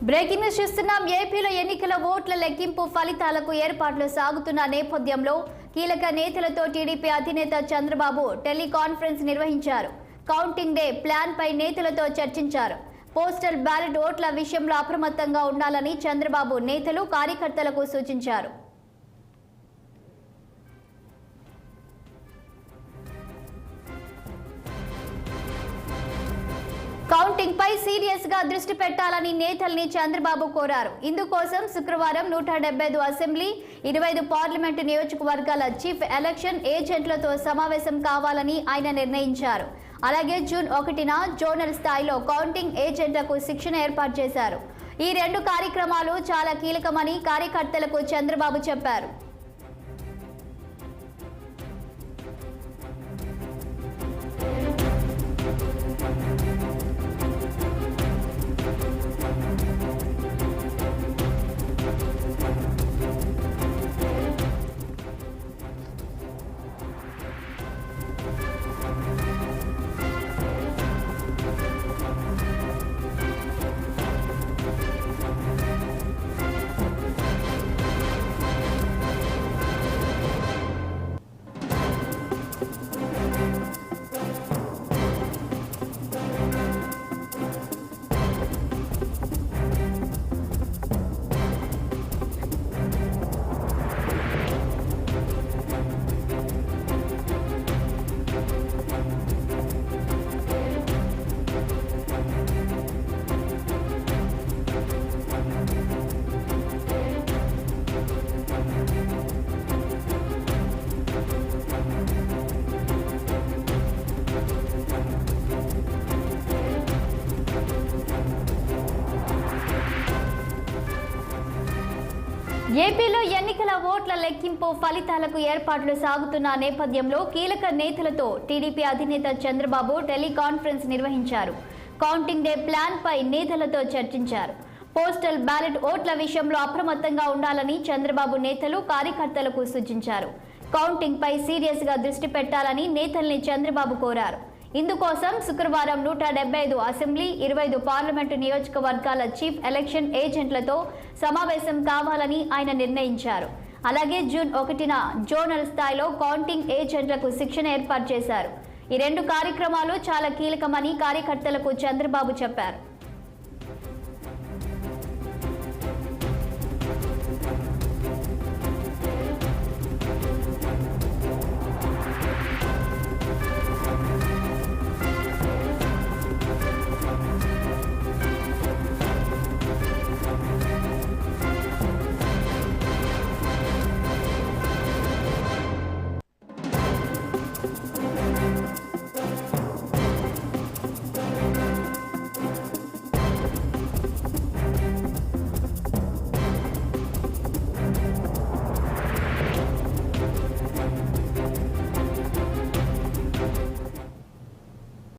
Breaking news చూస్తున్నాం. ఏపీలో ఎన్నికల ఓట్ల లెక్కింపు ఫలితాలకు ఏర్పాట్లు సాగుతున్న నేపథ్యంలో కీలక నేతలతో టీడీపీ అధినేత చంద్రబాబు టెలికాన్ఫరెన్స్ నిర్వహించారు. కౌంటింగ్ డే ప్లాన్ పై నేతలతో చర్చించారు. పోస్టల్ బ్యాలెట్ ఓట్ల విషయంలో అప్రమత్తంగా ఉండాలని చంద్రబాబు నేతలు కార్యకర్తలకు సూచించారు. కౌంటింగ్ పై సీరియస్ గా దృష్టి పెట్టాలని నేతల్ని చంద్రబాబు కోరారు. ఇందుకోసం శుక్రవారం 175 అసెంబ్లీ 25 పార్లమెంటు నియోజకవర్గాల చీఫ్ ఎలక్షన్ ఏజెంట్లతో సమావేశం కావాలని ఆయన నిర్ణయించారు. అలాగే జూన్ 1న జోనల్ స్థాయిలో కౌంటింగ్ ఏజెంట్లకు శిక్షణ ఏర్పాటు చేశారు. ఈ రెండు కార్యక్రమాలు చాలా కీలకమని కార్యకర్తలకు చంద్రబాబు చెప్పారు. ఏపీలో ఎన్నికల ఓట్ల లెక్కింపు ఫలితాలకు ఏర్పాట్లు సాగుతున్న నేపథ్యంలో కీలక నేతలతో టీడీపీ అధినేత చంద్రబాబు టెలికాన్ఫరెన్స్ నిర్వహించారు. కౌంటింగ్ డే ప్లాన్ పై నేతలతో చర్చించారు. పోస్టల్ బ్యాలెట్ ఓట్ల విషయంలో అప్రమత్తంగా ఉండాలని చంద్రబాబు నేతలు కార్యకర్తలకు సూచించారు. కౌంటింగ్ పై సీరియస్ గా దృష్టి పెట్టాలని నేతల్ని చంద్రబాబు కోరారు. ఇందుకోసం శుక్రవారం 175 అసెంబ్లీ 25 పార్లమెంటు నియోజకవర్గాల చీఫ్ ఎలక్షన్ ఏజెంట్లతో సమావేశం కావాలని ఆయన నిర్ణయించారు. అలాగే జూన్ 1న జోనల్ స్థాయిలో కౌంటింగ్ ఏజెంట్లకు శిక్షణ ఏర్పాటు చేశారు. ఈ రెండు కార్యక్రమాలు చాలా కీలకమని కార్యకర్తలకు చంద్రబాబు చెప్పారు.